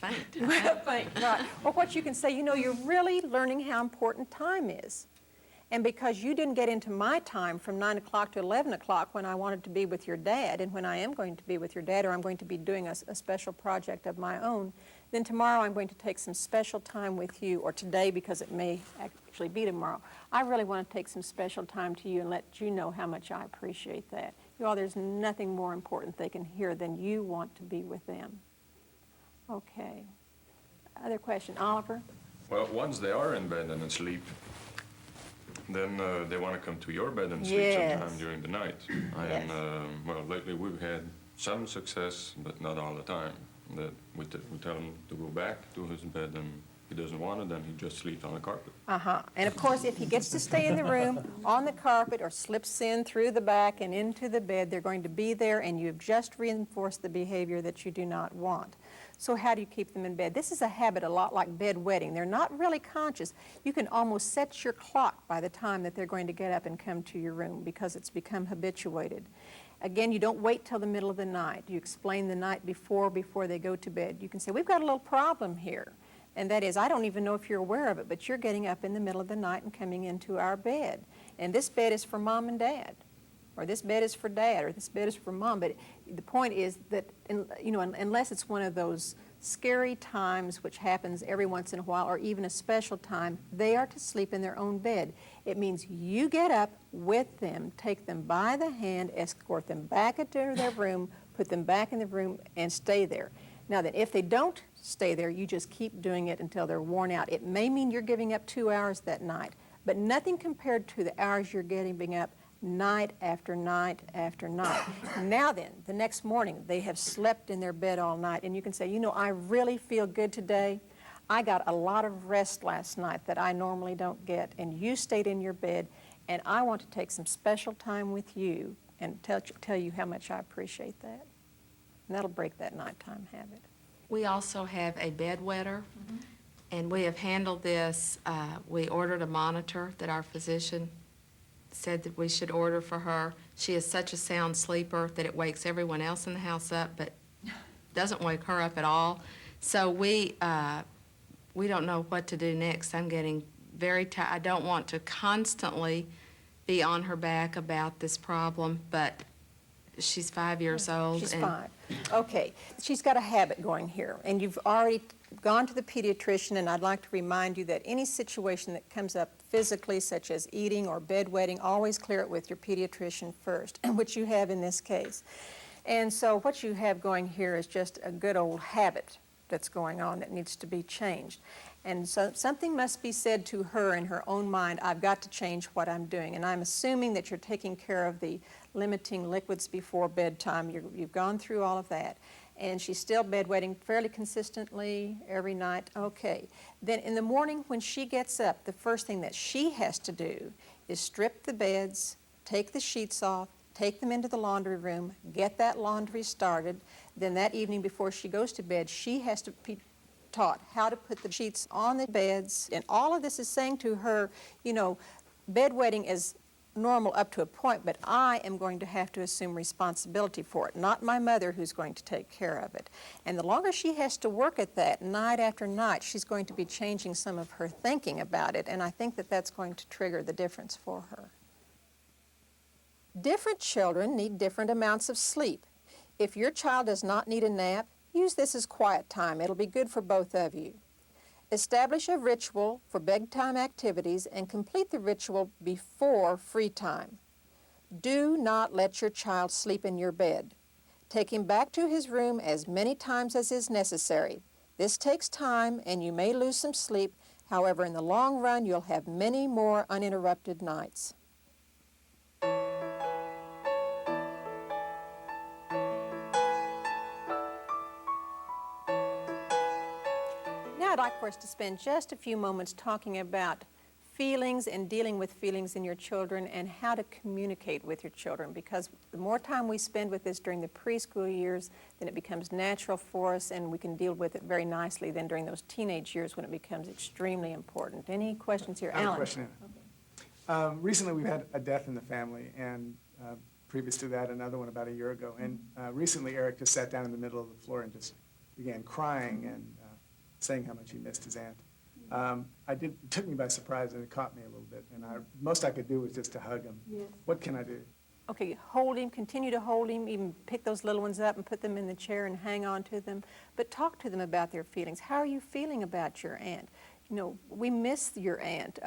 Faint.
Faint, right. Or what you can say, you're really learning how important time is. And because you didn't get into my time from 9 o'clock to 11 o'clock when I wanted to be with your dad, and when I am going to be with your dad, or I'm going to be doing a special project of my own, then tomorrow I'm going to take some special time with you, or today because it may actually be tomorrow. I really want to take some special time to you and let you know how much I appreciate that. There's nothing more important they can hear than you want to be with them. Okay. Other question, Oliver?
Well, once they are in bed and asleep, then they want to come to your bed and sleep sometime during the night. And well, lately we've had some success, but not all the time. That we tell him to go back to his bed, and he doesn't want it, then he just sleeps on the carpet.
And of course, if he gets to stay in the room on the carpet or slips in through the back and into the bed, they're going to be there, and you've just reinforced the behavior that you do not want. So how do you keep them in bed? This is a habit a lot like bedwetting. They're not really conscious. You can almost set your clock by the time that they're going to get up and come to your room because it's become habituated. Again, you don't wait till the middle of the night. You explain the night before they go to bed. You can say, we've got a little problem here. And that is, I don't even know if you're aware of it, but you're getting up in the middle of the night and coming into our bed. And this bed is for Mom and Dad, or this bed is for Dad, or this bed is for Mom. But the point is that, unless it's one of those scary times which happens every once in a while, or even a special time, they are to sleep in their own bed. It means you get up with them, take them by the hand, escort them back into their room, put them back in the room, and stay there. Now then, if they don't stay there, you just keep doing it until they're worn out. It may mean you're giving up 2 hours that night, but nothing compared to the hours you're giving up night after night after night. Now then, the next morning, they have slept in their bed all night, and you can say, I really feel good today. I got a lot of rest last night that I normally don't get, and you stayed in your bed, and I want to take some special time with you and tell you how much I appreciate that. And that'll break that nighttime habit.
We also have a bedwetter, and we have handled this. We ordered a monitor that our physician said that we should order for her. She is such a sound sleeper that it wakes everyone else in the house up, but doesn't wake her up at all. So we don't know what to do next. I'm getting very tired. I don't want to constantly be on her back about this problem, but she's 5 years old.
She's 5. Okay. She's got a habit going here, and you've already gone to the pediatrician, and I'd like to remind you that any situation that comes up physically, such as eating or bedwetting, always clear it with your pediatrician first, which you have in this case. And so what you have going here is just a good old habit that's going on that needs to be changed. And so something must be said to her in her own mind, I've got to change what I'm doing. And I'm assuming that you're taking care of the limiting liquids before bedtime. You've gone through all of that. And she's still bedwetting fairly consistently every night. Okay. Then in the morning when she gets up, the first thing that she has to do is strip the beds, take the sheets off, take them into the laundry room, get that laundry started. Then that evening before she goes to bed, she has to be taught how to put the sheets on the beds. And all of this is saying to her, bedwetting is normal up to a point, but I am going to have to assume responsibility for it, not my mother who's going to take care of it. And the longer she has to work at that night after night, she's going to be changing some of her thinking about it, and I think that that's going to trigger the difference for her. Different children need different amounts of sleep. If your child does not need a nap, use this as quiet time. It'll be good for both of you. Establish a ritual for bedtime activities and complete the ritual before free time. Do not let your child sleep in your bed. Take him back to his room as many times as is necessary. This takes time and you may lose some sleep. However, in the long run, you'll have many more uninterrupted nights. Now I'd like for us to spend just a few moments talking about feelings and dealing with feelings in your children and how to communicate with your children, because the more time we spend with this during the preschool years, then it becomes natural for us and we can deal with it very nicely then during those teenage years when it becomes extremely important. Any questions here?
I have
Alan?
a question. Recently we've had a death in the family, and previous to that another one about a year ago, and recently Eric just sat down in the middle of the floor and just began crying and saying how much he missed his aunt. It took me by surprise and it caught me a little bit, and most I could do was just to hug him.
Yes.
What can I do?
Okay, hold him, continue to hold him, even pick those little ones up and put them in the chair and hang on to them, but talk to them about their feelings. How are you feeling about your aunt? You know, we miss your aunt,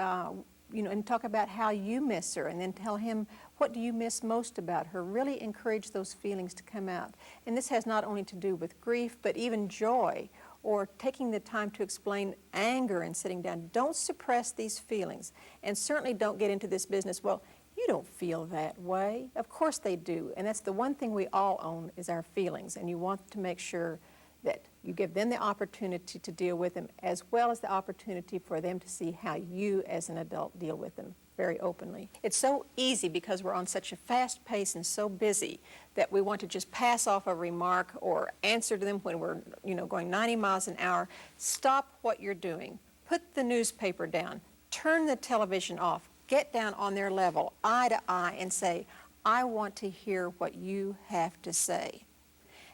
you know, and talk about how you miss her, and then tell him, what do you miss most about her? Really encourage those feelings to come out. And this has not only to do with grief, but even joy, or taking the time to explain anger and sitting down. Don't suppress these feelings, and certainly don't get into this business, well, you don't feel that way. Of course they do, and that's the one thing we all own is our feelings, and you want to make sure that you give them the opportunity to deal with them, as well as the opportunity for them to see how you as an adult deal with them very openly. It's so easy because we're on such a fast pace and so busy that we want to just pass off a remark or answer to them when we're, you know, going 90 miles an hour. Stop what you're doing. Put the newspaper down. Turn the television off. Get down on their level, eye to eye, and say, I want to hear what you have to say.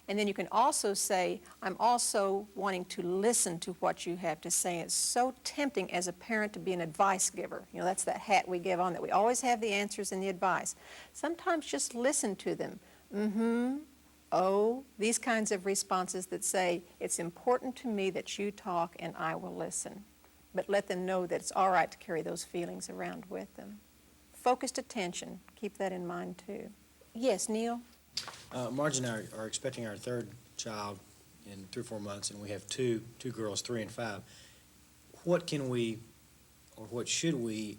And then you can also say, I'm also wanting to listen to what you have to say. It's so tempting as a parent to be an advice giver. You know, that's that hat we give on, that we always have the answers and the advice. Sometimes just listen to them. Mm-hmm, oh, these kinds of responses that say, it's important to me that you talk and I will listen. But let them know that it's all right to carry those feelings around with them. Focused attention, keep that in mind too. Yes, Neil?
Marge and I are expecting our third child in 3 or 4 months, and we have two girls, 3 and 5. What can we, or what should we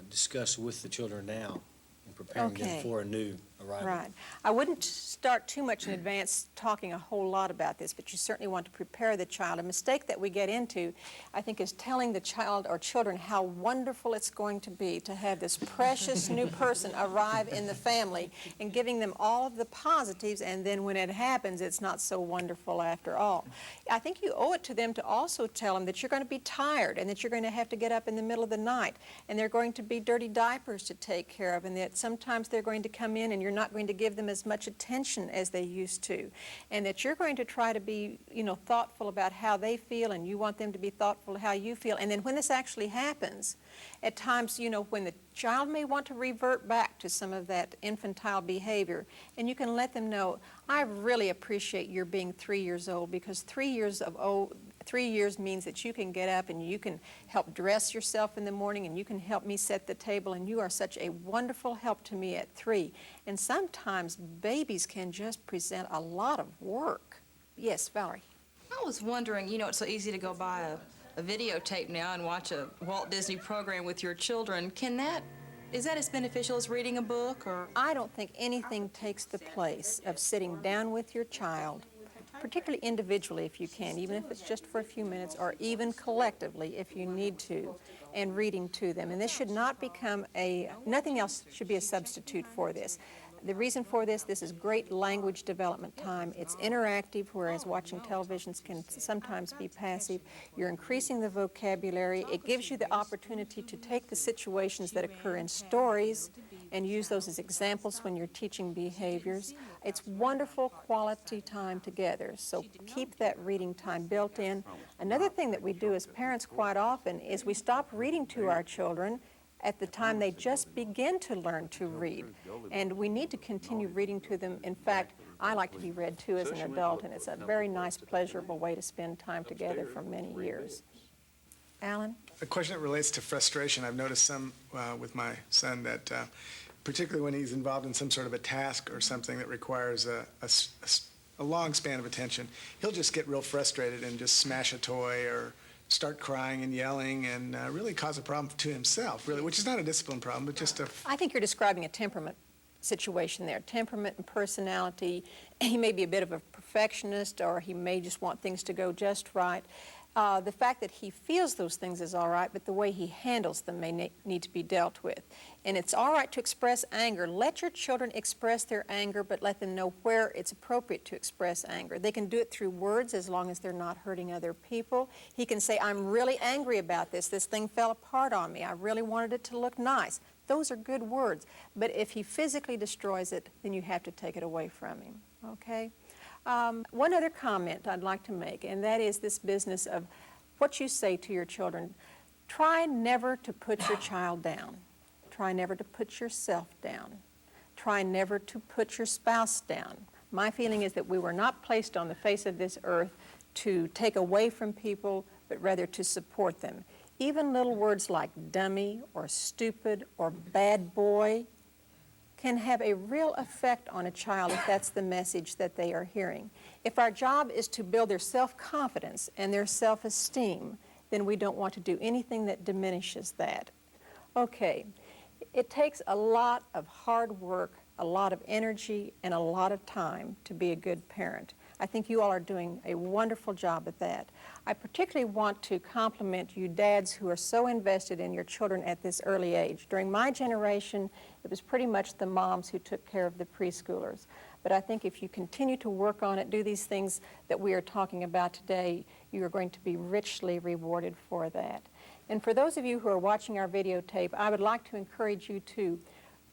discuss with the children now in preparing them for a new arrival?
Right. I wouldn't start too much in advance talking a whole lot about this, but you certainly want to prepare the child. A mistake that we get into, I think, is telling the child or children how wonderful it's going to be to have this precious new person arrive in the family and giving them all of the positives, and then when it happens, it's not so wonderful after all. I think you owe it to them to also tell them that you're going to be tired and that you're going to have to get up in the middle of the night, and they're going to be dirty diapers to take care of, and that sometimes they're going to come in and you're not going to give them as much attention as they used to, and that you're going to try to be, you know, thoughtful about how they feel, and you want them to be thoughtful how you feel. And then when this actually happens, at times, you know, when the child may want to revert back to some of that infantile behavior, and you can let them know, I really appreciate your being 3 years old, because 3 years means that you can get up and you can help dress yourself in the morning, and you can help me set the table, and you are such a wonderful help to me at 3. And sometimes babies can just present a lot of work. Yes, Valerie?
I was wondering, you know, it's so easy to go buy a videotape now and watch a Walt Disney program with your children. Is that as beneficial as reading a book, or?
I don't think anything takes the place of sitting down with your child, particularly individually if you can, even if it's just for a few minutes, or even collectively if you need to, and reading to them. And this should not become nothing else should be a substitute for this. The reason for this is great language development time. It's interactive, whereas watching televisions can sometimes be passive. You're increasing the vocabulary. It gives you the opportunity to take the situations that occur in stories and use those as examples when you're teaching behaviors. It's wonderful quality time together, so keep that reading time built in. Another thing that we do as parents quite often is we stop reading to our children at the time they just begin to learn to read. And we need to continue reading to them. In fact, I like to be read to as an adult, and it's a very nice, pleasurable way to spend time together for many years. Alan?
A question that relates to frustration. I've noticed some with my son that particularly when he's involved in some sort of a task or something that requires a long span of attention, he'll just get real frustrated and just smash a toy or start crying and yelling and really cause a problem to himself, really, which is not a discipline problem, but just a...
I think you're describing a temperament situation there. Temperament and personality. He may be a bit of a perfectionist, or he may just want things to go just right. The fact that he feels those things is all right, but the way he handles them may need to be dealt with. And it's all right to express anger. Let your children express their anger, but let them know where it's appropriate to express anger. They can do it through words as long as they're not hurting other people. He can say, I'm really angry about this. This thing fell apart on me. I really wanted it to look nice. Those are good words. But if he physically destroys it, then you have to take it away from him, okay? One other comment I'd like to make, and that is this business of what you say to your children. Try never to put your child down. Try never to put yourself down. Try never to put your spouse down. My feeling is that we were not placed on the face of this earth to take away from people, but rather to support them. Even little words like dummy or stupid or bad boy can have a real effect on a child if that's the message that they are hearing. If our job is to build their self-confidence and their self-esteem, then we don't want to do anything that diminishes that. Okay, it takes a lot of hard work, a lot of energy, and a lot of time to be a good parent. I think you all are doing a wonderful job at that. I particularly want to compliment you dads who are so invested in your children at this early age. During my generation, it was pretty much the moms who took care of the preschoolers. But I think if you continue to work on it, do these things that we are talking about today, you are going to be richly rewarded for that. And for those of you who are watching our videotape, I would like to encourage you to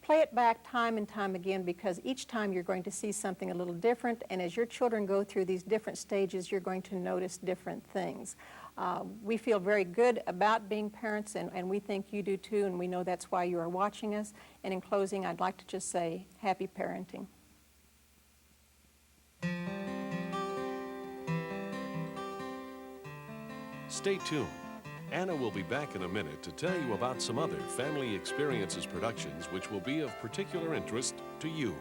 play it back time and time again, because each time you're going to see something a little different, and as your children go through these different stages, you're going to notice different things. We feel very good about being parents, and we think you do too, and we know that's why you are watching us. And in closing, I'd like to just say, happy parenting.
Stay tuned. Anna will be back in a minute to tell you about some other Family Experiences productions which will be of particular interest to you.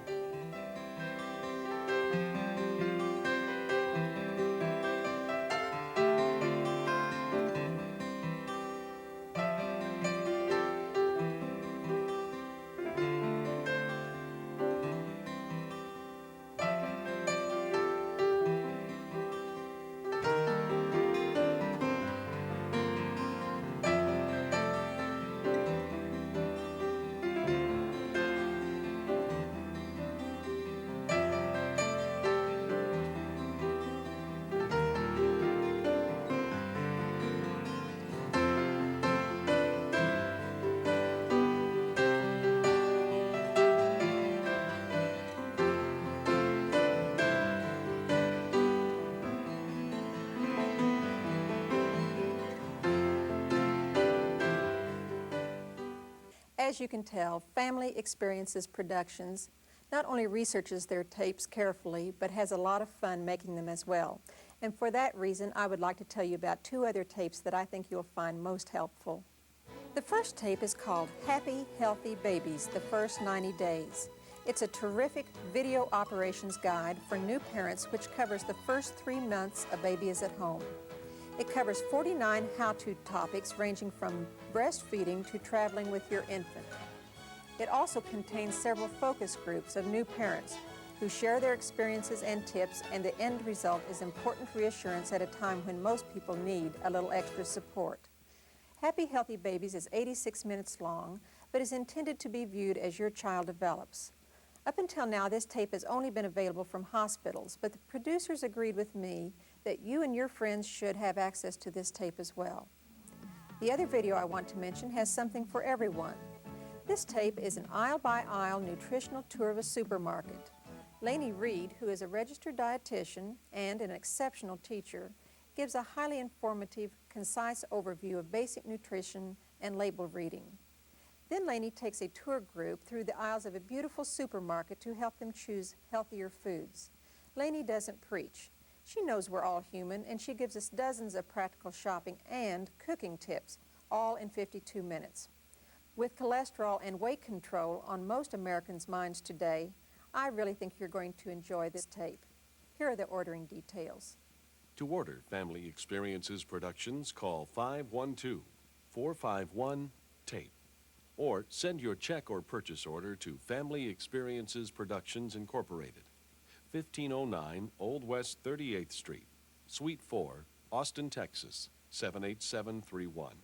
As you can tell, Family Experiences Productions not only researches their tapes carefully, but has a lot of fun making them as well. And for that reason, I would like to tell you about two other tapes that I think you'll find most helpful. The first tape is called Happy Healthy Babies, the First 90 Days. It's a terrific video operations guide for new parents which covers the first 3 months a baby is at home. It covers 49 how-to topics ranging from breastfeeding to traveling with your infant. It also contains several focus groups of new parents who share their experiences and tips, and the end result is important reassurance at a time when most people need a little extra support. Happy Healthy Babies is 86 minutes long, but is intended to be viewed as your child develops. Up until now, this tape has only been available from hospitals, but the producers agreed with me that you and your friends should have access to this tape as well. The other video I want to mention has something for everyone. This tape is an aisle-by-aisle nutritional tour of a supermarket. Lainey Reed, who is a registered dietitian and an exceptional teacher, gives a highly informative, concise overview of basic nutrition and label reading. Then Lainey takes a tour group through the aisles of a beautiful supermarket to help them choose healthier foods. Lainey doesn't preach. She knows we're all human, and she gives us dozens of practical shopping and cooking tips, all in 52 minutes. With cholesterol and weight control on most Americans' minds today, I really think you're going to enjoy this tape. Here are the ordering details.
To order Family Experiences Productions, call 512-451-TAPE or send your check or purchase order to Family Experiences Productions Incorporated, 1509 Old West 38th Street, Suite 4, Austin, Texas, 78731.